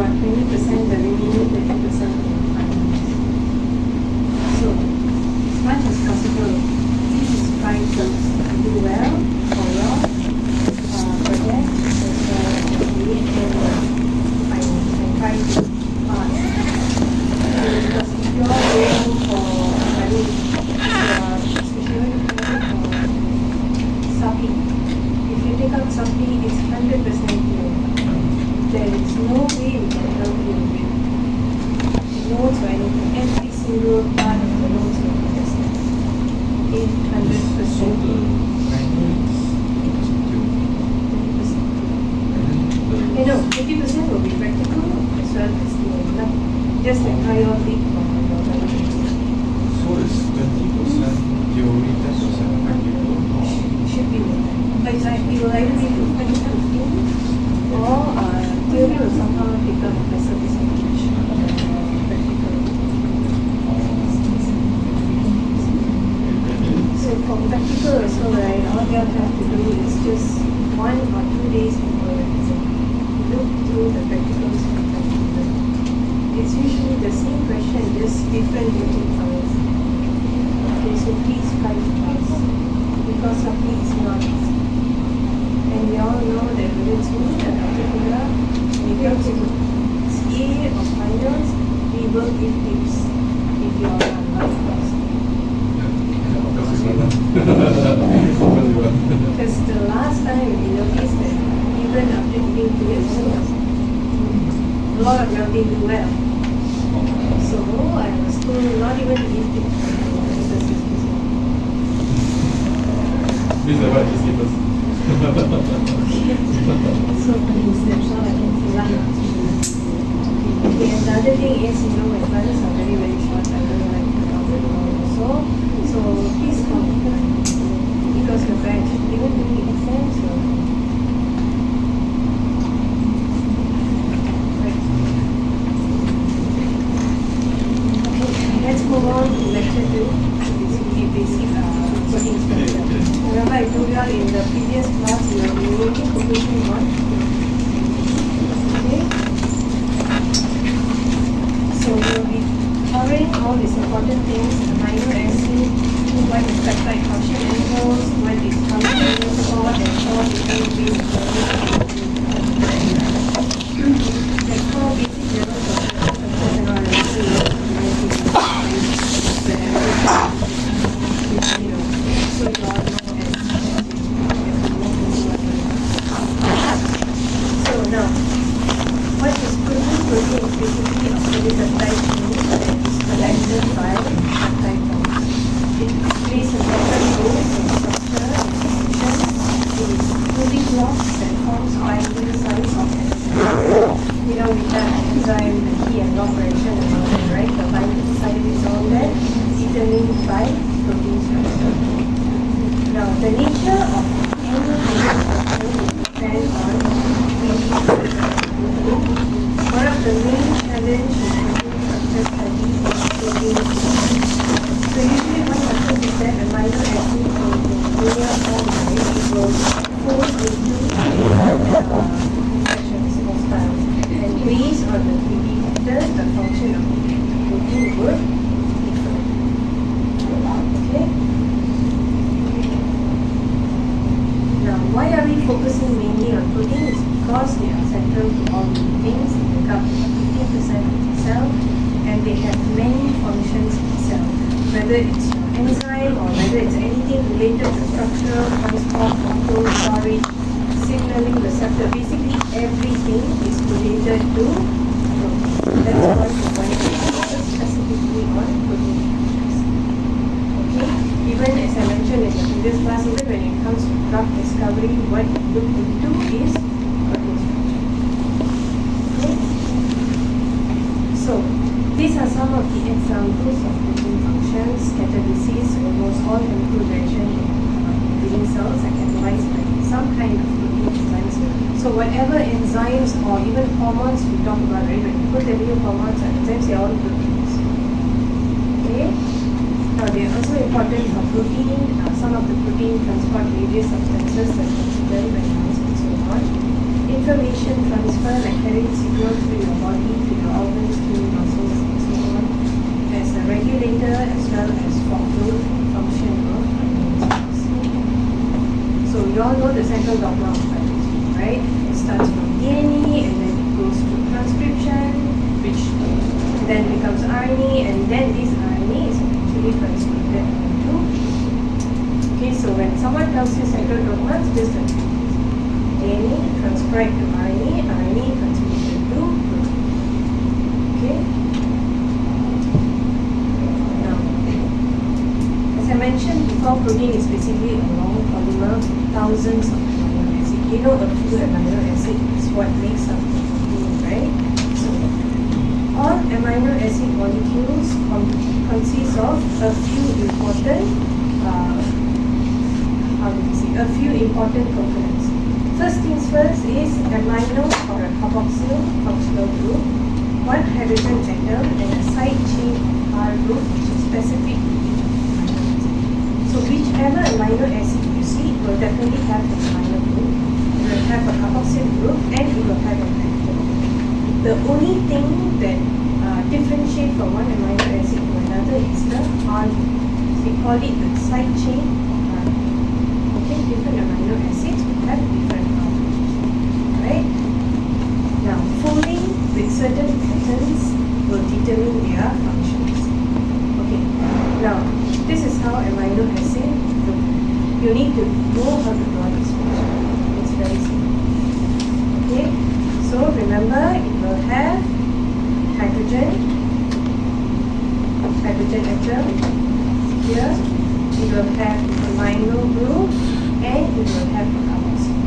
what, 20%, the remaining 30% so, as much as possible, please try to do well for your project as well as and try to pass. Because if you're going for, especially when you're going for SAPI, if you take out SAPI, it's 100% clear. There is no way we can help you with notes or anything. Every single part of the notes will be tested. Okay, 100%. You know, 50% will be practical as well as theory. Not just the entire leap from your validation. So it's 20% theory, 10% practical? Should be like that. But it's like, it will either be 50% or theory will somehow take up a lesser percentage of practical. So for practical also, right, all you have to do is just 1 or 2 days before the exam, look through the practicals from practical. It's usually the same question, just different YouTube files. Okay, so please try to pass, because something is not easy. And we all know that whether it's me or particular, when it comes to CA or finals, we will give tips if you are on life course. Because the last time we noticed that even after giving tips, a lot of them didn't do well. So I was told not even to give tips. Please avoid these tips. So please, that's all I can say. Okay, and the other thing is, you know, my classes are very, very short. I don't like to talk very long also. So please come, because your batch, even during the exams, right. Okay, let's move on to lecture 2, basically basic coding structure. Remember I told you all in the previous class we are mainly focusing on, okay? So we will be covering all these important things, amino acid, what is peptide function animals, what is functional salt, and 4 different ways of like 4 basic levels of structures and all so you all know. So now, what is protein? Protein is basically a polypeptide chain that is collected by peptide bonds. It plays a important role in structure and function. It is building blocks that forms binding sites of enzymes. You know, we have enzyme, the key and lock reaction and all that, right? The binding site is all that, determined by protein structure. Now, the nature of any protein structure will depend on one of the main challenges in protein structure study is protein structure. So usually what happens is that amino acid in linear form, right, it will fold into sections or styles. And based on the 3D vectors, the function of the protein would differ. Okay? Now, why are we focusing mainly on protein? It's because they are central to all living things. They make up 15% of the cell, and they have many functions in the cell. Whether it's your enzyme or whether it's anything related to structure, transport, control, storage, signaling, receptor, basically everything is related to protein. That's why we want to focus specifically on protein. Okay? Even as I mentioned in the previous class, even when it comes to drug discovery, what we look into is protein structure. Okay? So, these are some of the examples of protein functions. Catalysis, almost all chemical reaction in living cells are catalyzed by some kind of protein enzymes. So, whatever enzymes or even hormones we talk about, right? When people tell you hormones and enzymes, they are all proteins. Okay? Now, they are also important for protein. Some of the protein transport various substances such as cell and so on. In information transfer, like carrying signals through your body, to your organs, to your muscles, and so on, as a regulator as well as for growth and function of organisms. So you all know the central dogma of biology, right? It starts from DNA and then it goes to transcription, which then becomes RNA, and then this RNA is actually transcribed into. Okay, so when someone tells you central dogma, it's just a DNA transcribed to RNA, RNA transcribed to protein. Okay? Now, as I mentioned before, protein is basically a long polymer with thousands of amino acids. You know, a few amino acids is what makes up the protein, right? So, all amino acid molecules consist of a few important, a few important components. First things first is amino or a carboxyl functional group, one hydrogen atom and a side chain of R group which is specific to each of the amino acids. So whichever amino acid you see, it will definitely have an amino group, it will have a carboxyl group, and it will have a hydrogen atom. The only thing that differentiates from one amino acid to another is the R group. We call it the side chain of R group. Okay, different amino acids will have different R groups, right? Now, folding with certain patterns will determine their functions. Okay, now this is how amino acid look. You need to know how to draw this picture. It's very simple. Okay, so remember it will have hydrogen atom here. It will have amino group and it will have a carboxyl.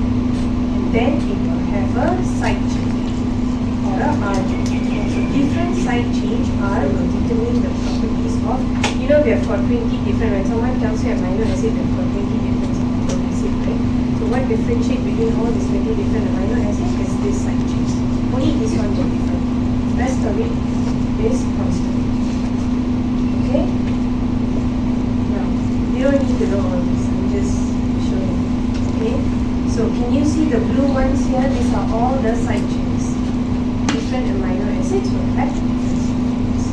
And then it will have a side chain or a R chain. So different side chains R will determine the properties of, you know, we have got 20 different, when someone tells you amino acid, we've got 20 different amino acid, right? So what differentiates between all these 20 different amino acids is this side chain. Only this one will differ. The rest of it is constant. Okay? Now, you don't need to know all this, I'm just showing. Okay? So can you see the blue ones here? These are all the side chains. Different amino acids will have different sequences.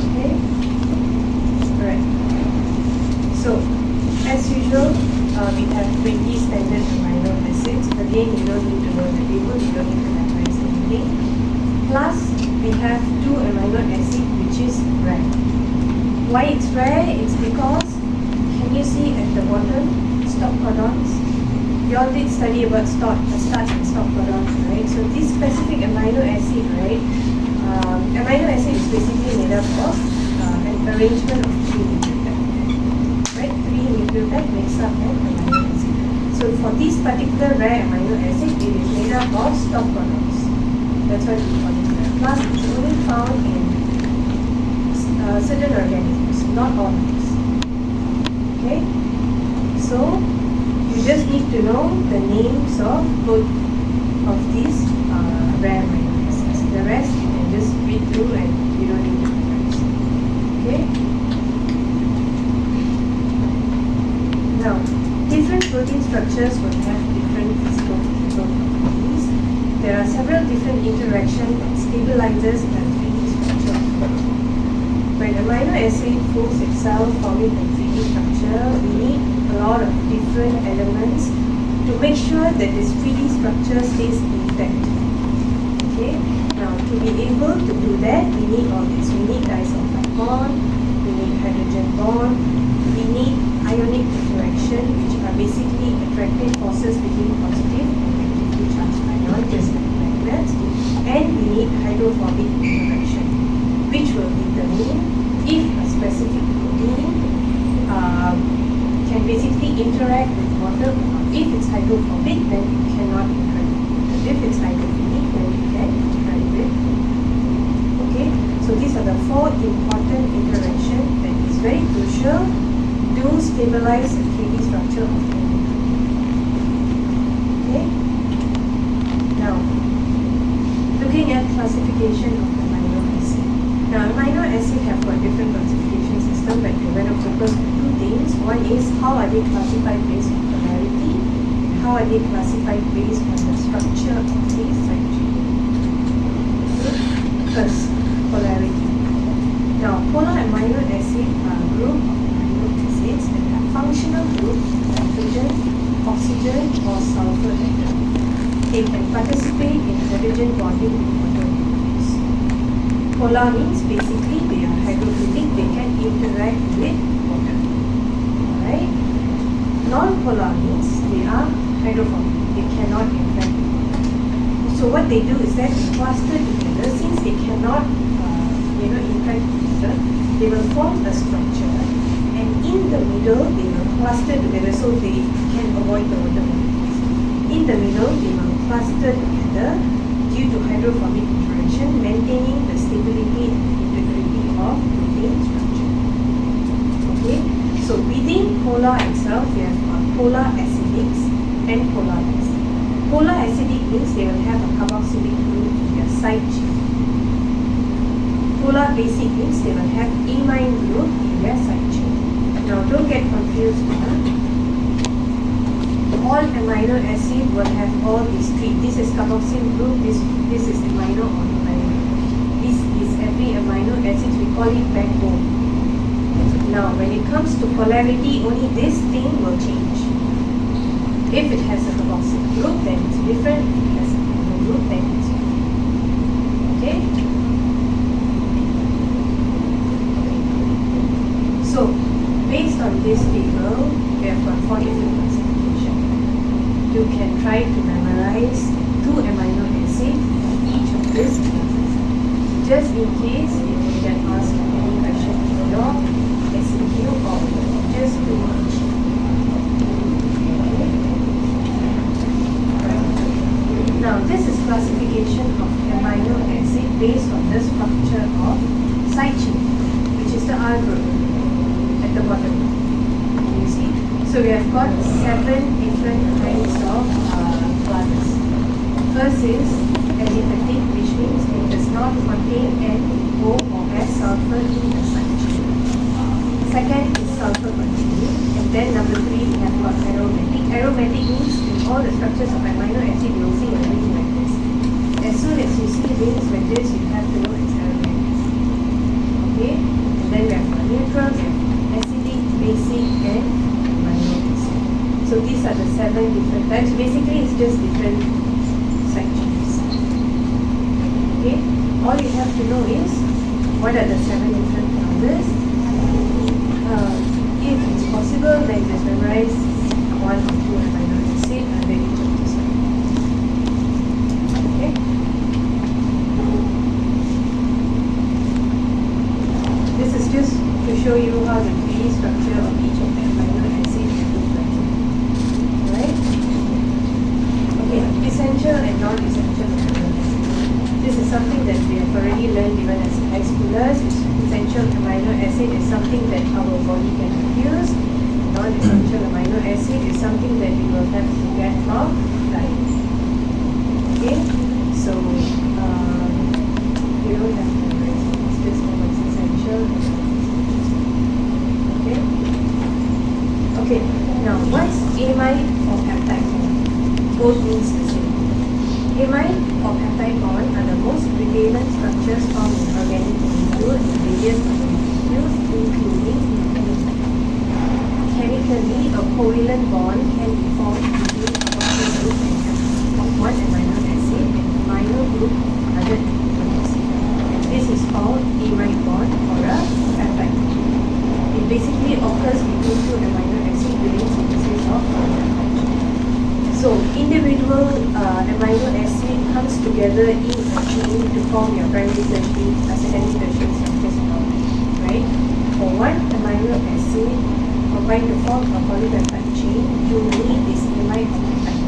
Okay? Alright. So, as usual, we have 20 standard amino acids. Again, you don't need to know the table, you don't need to memorize anything. Plus, we have 2 amino acids which is rare. Why it's rare? It's because, can you see at the bottom, stop codons? You all did study about starts and stop codons, right? So this specific amino acid, right? Amino acid is basically made up of an arrangement of 3 nucleotides, right? 3 nucleotides makes up an amino acid. So for this particular rare amino acid, it is made up of stop codons. That's why we call it rare. Plus, it's only found in certain organisms, not all of us. Okay? So, you just need to know the names of both of these rare amino acids. The rest you can just read through and you don't need to memorize. Okay? Now, different protein structures will have different physical chemical properties. There are several different interactions that stabilizes the 3D structure of protein. When amino acid folds itself forming a 3D structure, we need a lot of different elements to make sure that this 3D structure stays intact. Okay? Now, to be able to do that, we need all this. We need disulfide bond, we need hydrogen bond, we need ionic interaction, which are basically attractive forces between positive and negatively charged ions, just like magnets, and we need hydrophobic interaction, which will determine if a specific protein can basically interact with water or not. If it's hydrophobic, then it cannot interact with water. If it's hydrophilic, then it can interact with water. Okay, so these are the 4 important interactions that is very crucial to stabilize the 3D structure of the protein. Okay, now looking at classification of amino acid. Now, amino acid have got different classification system, but we're going to focus on 2 things. One is how are they classified based on polarity, and how are they classified based on the structure participate in hydrogen bonding with water molecules. Polar means basically they are hydrophilic, they can interact with water. Alright? Non-polar means they are hydrophobic, they cannot interact with water. So what they do is that they cluster together. Since they cannot interact with water, they will form a structure, and in the middle they will cluster together so they can avoid the water molecules. In the middle they will cluster together due to hydrophobic interaction, maintaining the stability and integrity of protein structure. Okay, so within polar itself we have got polar acidics and polar basic. Polar acidic means they will have a carboxylic group in their side chain. Polar basic means they will have amine group in their side chain. Now don't get confused. All amino acid will have all these three. This is carboxyl group, this is amino or amino. This is every amino acid, we call it backbone. Now when it comes to polarity, only this thing will change. If it has a carboxyl group, then it's different. If it has a amino group, then it's different. Okay? So, based on this table, we have got 4 different classifications. You can try to memorize 2 amino acids for each of these classes. Just in case if you get asked any question in your SAQ or just to watch. Okay? Now, this is classification of amino acid based on the structure of side chain, which is the R group at the bottom. You see? So we have got 7 different kinds of classes. First is aliphatic, which means it does not contain N, O or S sulfur in the side chain. Second is sulfur containing, and then number 3 we have got aromatic. Aromatic means in all the structures of amino acid you will see a ring like this. As soon as you see rings like this, you have to know it's aromatic. Okay? And then we have got neutral, we have acidic, basic and amino acid. So these are the 7 different types. Basically it's just different side chains. Okay? All you have to know is what are the 7 different classes. If it's possible, then just memorize 1 or 2 amino acid under each of these. Okay? This is just to show you how the 3D structure of each of the amino acid looks like. Right? Okay, essential and non-essential amino acid. This is something that we have already learned even as high schoolers. Essential amino acid is something that our body can use. Non-essential amino acid is something that we will have to get from diet. Okay, so you don't have to memorize it. It's just what's essential. Okay. Okay. Now, what's amide or peptide bond? Both means the same. Amide or peptide bond are the most prevalent structures found in organic molecules and various molecules, including nucleic. Chemically, a covalent bond can be formed between a carboxyl group of one amino acid and amino group of another amino acid. And this is called amide bond or a peptide bond. It basically occurs between 2 amino acids during synthesis of peptide. So, individual amino acid comes together in a chain to form your primary, tertiary, secondary, tertiary structures, right? For one amino acid combined to form a polypeptide chain, you need this amide or peptide.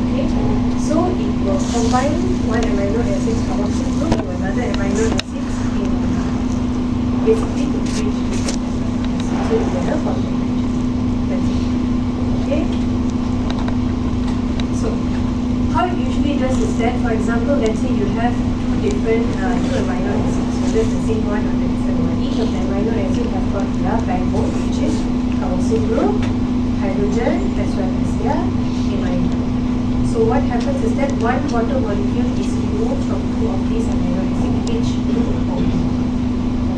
Okay, so it will combine one amino acid's carboxyl group to another amino acid's amine. Basically, to bridge this amino acid together for the that's it. Okay. So, how it usually does is that, for example, let's say you have 2 different 2 amino acids, so that's the same one or the different one. Each of the amino acids have got their backbone, which is carboxyl group, hydrogen, as well as their amine group. So what happens is that one water molecule is removed from 2 of these amino acids, each group of.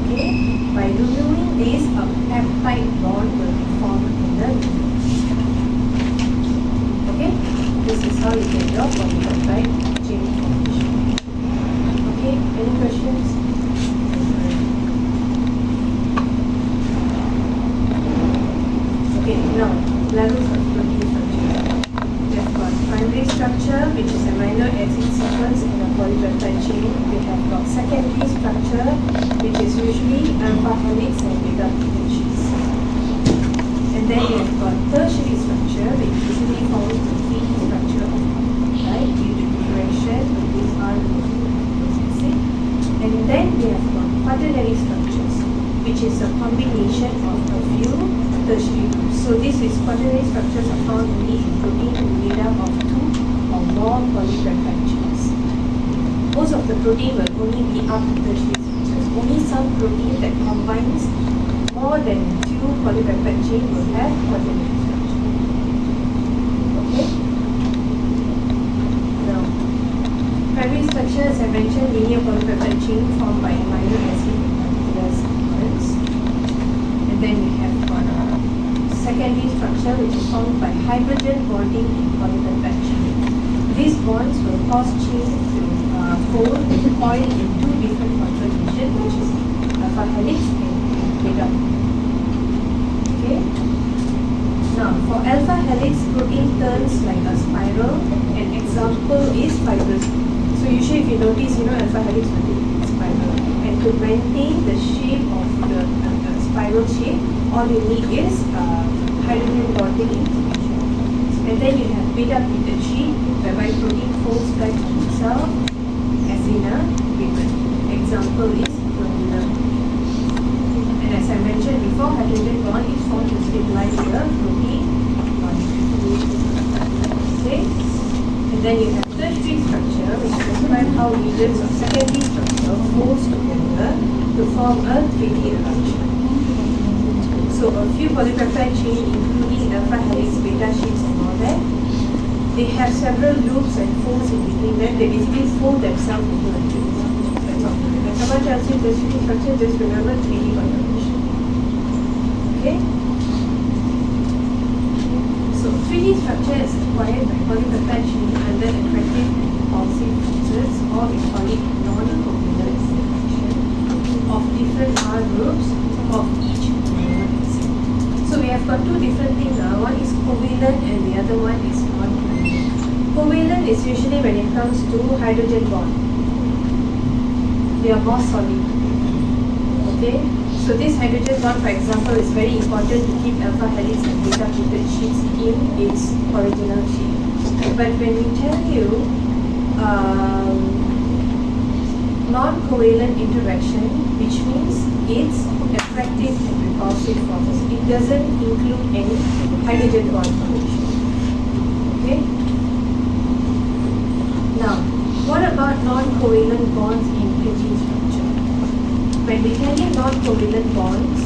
Okay, by removing this, a peptide bond will be formed in the middle. Okay. this is how you get your polypeptide chain formation. Okay, any questions? Okay, now levels of protein structure. We have got primary structure, which is amino acid sequence in a polypeptide chain. We have got secondary structure, which is usually alpha helix and beta sheets. And then we have got tertiary structure, which usually forms the 3D structure of right due to interaction with these processing. And then we have got quaternary structures, which is a combination of a few tertiary groups. So this is quaternary structures are found only in protein made up of 2 or more polypeptide chains. Most of the protein will only be up to tertiary structures. Only some protein that combines more than 2 polypeptide chain will have quaternary structure. Okay? Now, primary structure, as I mentioned, linear polypeptide chain formed by amino acid molecular sequence. And then we have got secondary structure, which is formed by hydrogen bonding in polypeptide chain. These bonds will cause chain to fold and coil in 2 different configurations, which is alpha helix and beta. Okay. Now, for alpha helix, protein turns like a spiral. An example is fibrous. So usually, if you notice, alpha helix will be spiral. And to maintain the shape of the spiral shape, all you need is hydrogen bonding information. And then you have beta pleated sheet, whereby protein folds back on itself as in a ribbon. Example is granular. And as I mentioned before, hydrogen bond is formed to stabilize the protein molecule. Okay? And then you have tertiary structure, which describes how regions of secondary structure folds together to form a 3D arrangement. So a few polypeptide chain, including alpha helix, beta sheets, and all that, they have several loops and folds in between them. They basically fold themselves into a chain. That's all. When someone tells you tertiary structure, just remember 3D configuration. Okay? So 3D structure is acquired by polypeptide chain under attractive and repulsive forces, or we call it non-covalent interaction of different R groups of each amino acid. So we have got 2 different things. One is covalent and the other one is non-covalent. Covalent is usually when it comes to hydrogen bond. They are more solid. Okay? So this hydrogen bond, for example, is very important to keep alpha helix and beta pleated sheets in its original shape. But when we tell you non-covalent interaction, which means it's attractive and repulsive forces. It doesn't include any hydrogen bond formation. Okay? Now, what about non-covalent bonds in protein structure? When we tell you non-covalent bonds,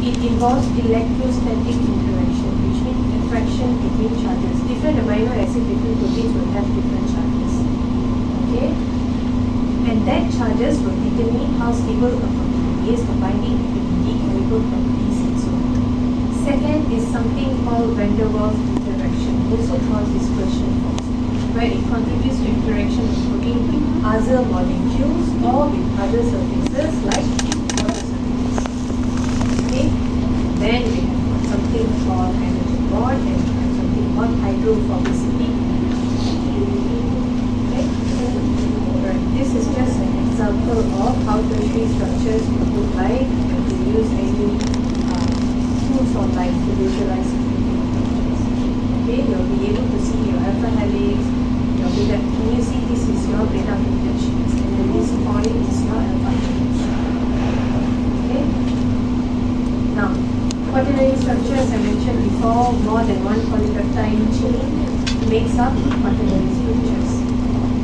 it involves electrostatic interaction, which means attraction between charges. Different amino acid, different proteins will have different charges. Okay? And that charges will determine how stable a protein is, the binding affinity, chemical properties, and so on. Second is something called van der Waals interaction, also called dispersion force, where it contributes to interaction of protein with other molecules or with other surfaces like water surfaces. Okay? Then we have something called hydrogen bond and something called hydrophobicity. Okay? Right. This is just an example of how tertiary structures will look like if we use any tools online to visualize protein structures. Okay, you'll be able to see your alpha helix, your beta. Can you see this is your beta pleated sheets, and then this point is your alpha helix. Okay. Now, quaternary structure, as I mentioned before, more than 1 polypeptide chain makes up quaternary structures.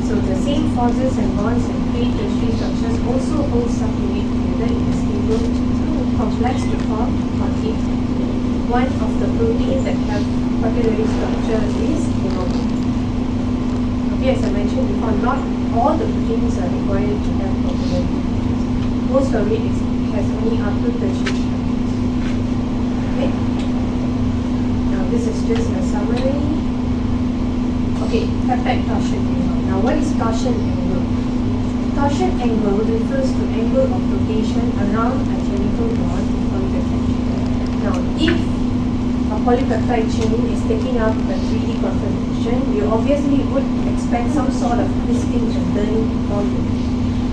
So the same forces and bonds and create tertiary structures also hold some unit together in a stable complex to form protein. One of the proteins that have quaternary structure is hemoglobin. Okay, as I mentioned before, not all the proteins are required to have quaternary. Most of it has only up to tertiary structures. Okay. Now this is just a summary. Okay, Okay, peptide torsion angle. Now what is torsion angle? Torsion angle refers to angle of rotation around a chemical bond in polypeptide chain. Now if a polypeptide chain is taking up a 3D configuration, you obviously would expect some sort of twisting and turning involved.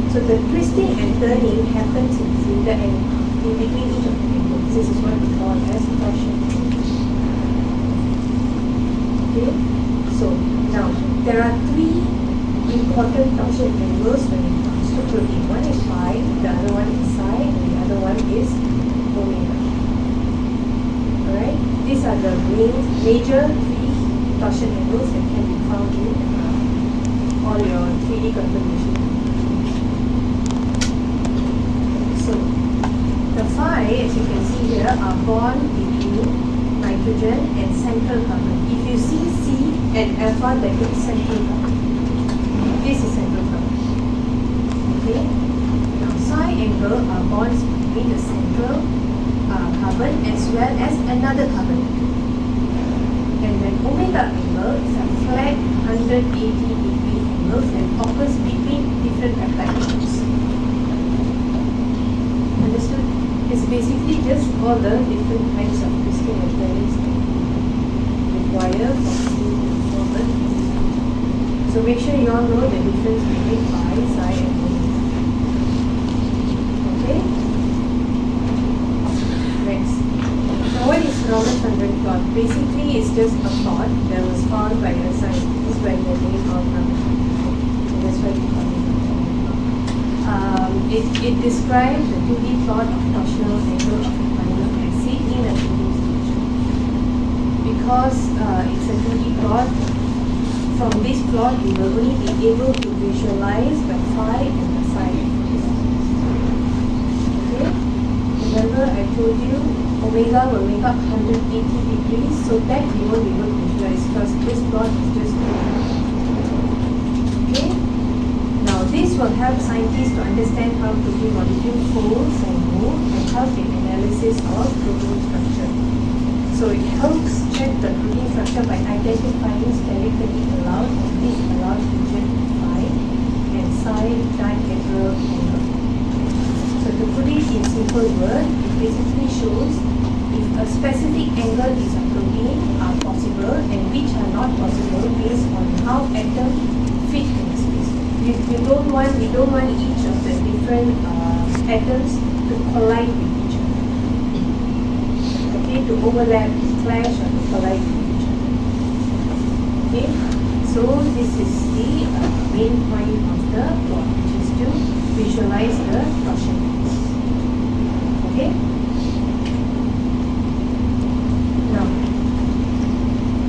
So the twisting and turning happens in the angle, in between each of the angles. This is what we call as torsion angle. Okay, so now there are three important torsion angles when it comes to protein. One is phi, the other one is psi, and the other one is omega. Alright, these are the major three torsion angles that can be found in all your 3D configuration. So the phi, as you can see here, are bond between nitrogen and central carbon. If you see C and alpha, that is central carbon. This is central carbon. Okay. Now psi angle are bonds between the central carbon as well as another carbon. And then omega angle is a flat 180-degree angle that occurs between different peptide chains. Understood? It's basically just all the different kinds of twisting and turning required for the So make sure you all know the difference between phi, psi and omega. Okay? Next. Now what is Ramachandran plot? Basically it's just a plot that was found by a scientist by the name of Ramachandran. So that's why we call it Ramachandran. It describes the 2D plot of torsional angle of amino acid in a 2D solution. Because it's a 2D plot, from this plot you will only be able to visualize the phi and the psi. Okay? Remember I told you omega will make up 180 degrees, so that you won't be able to visualize because this plot is just okay? Now this will help scientists to understand how protein molecule folds and move and help in analysis of protein structure. So it helps check the protein structure by identifying sterically allowed and disallowed region phi and psi dihedral angle. So to put it in simple words, it basically shows if a specific angle is a protein are possible and which are not possible based on how atoms fit in the space. We don't want each of the different atoms to collide with each other. Okay, to overlap, clash, or to collide with each other. Okay, so this is the main point of the plot, which is to visualize the torsion. Okay. Now,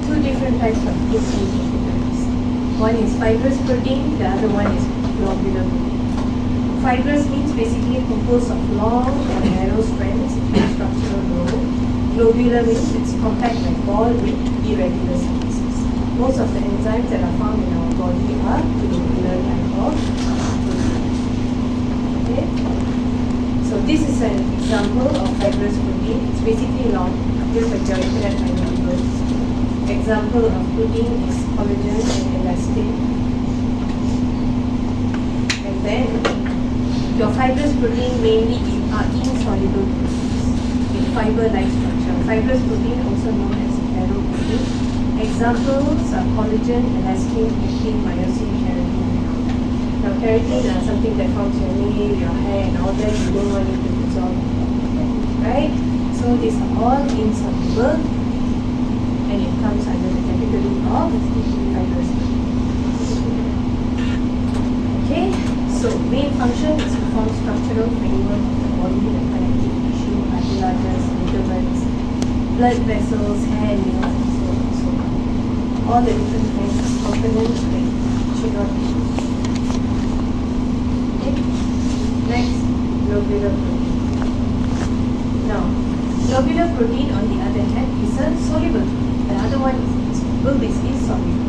two different types of protein inhibitors. One is fibrous protein, the other one is globular protein. Fibrous means basically composed of long or narrow strands with structural role. Globular means it's compact like ball with irregular surfaces. Most of the enzymes that are found in our body are globular type of protein. Okay? So this is an example of fibrous protein. It's basically long, just like your internet fibrous. Example of protein is collagen and elastin. And then your fibrous protein mainly are insoluble proteins with fiber-like structure. Fibrous protein, also known as aeroprotein. Examples are collagen, elastin, actin, myosin, keratin. Now keratin are something that forms your nail, your hair, and all that. You don't want it to dissolve, right? So these are all insoluble, and it comes under the category of fibrous protein. Okay, so main function is to form structural framework of the body, like connective tissue, cartilages, ligaments, blood vessels, hair, nails, and so on and so on. All the different kinds of components like sugar tissue. Okay, next, globular protein. Now, globular protein on the other hand is a soluble protein. The other one is insoluble, this is soluble.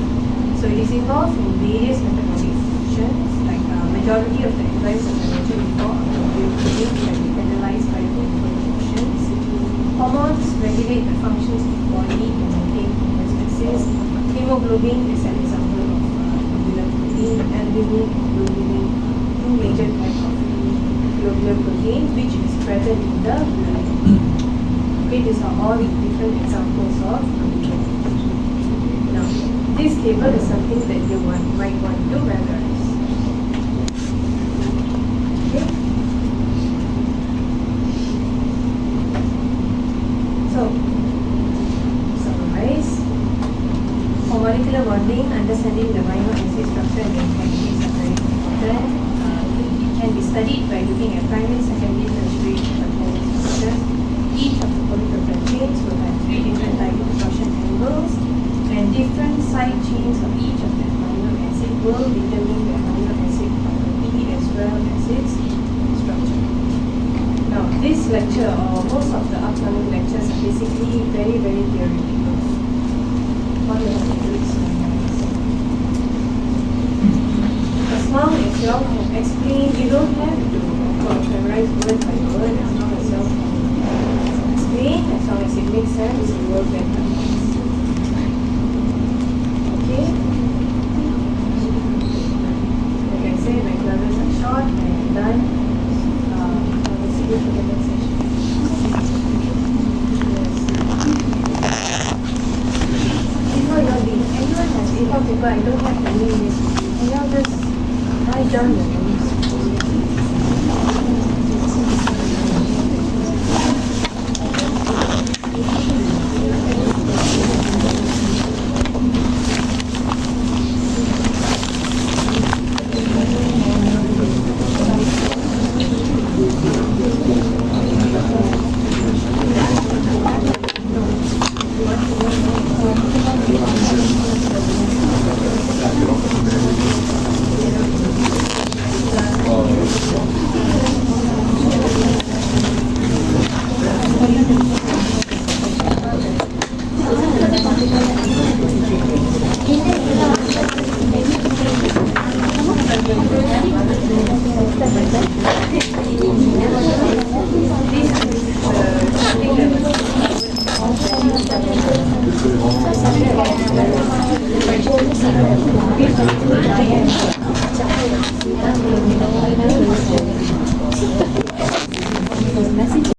So it is involved in various metabolic functions, like majority of the enzymes as I mentioned before are globular proteins that can be analyzed by metabolic functions. Hormones regulate the functions of the body and maintain homeostasis. Hemoglobin is an example protein which is present in the blood. Okay, these are all different examples of protein. Now, this table is something that you might want to memorize. Okay? So, summarize. For molecular bonding, understanding the amino acid structure and their properties are very important. It can be studied by looking at primary, secondary, tertiary, quaternary structures. Each of the polypeptide chains will have 3 different ligand torsion angles, and different side chains of each of the amino acid will determine the amino acid property as well as its structure. Now, this lecture or most of the upcoming lectures are basically very, very theoretical. All you have to do is memorize. As long as you all can explain, you don't have to, of course, memorize word by word. As long as you all can explain, as long as it makes sense, you will get the marks. Okay? Like I said, my classes are short and done. Let's see you for the next session. Before you all leave, anyone has A4 paper, I don't have to name this. Can you all just write down the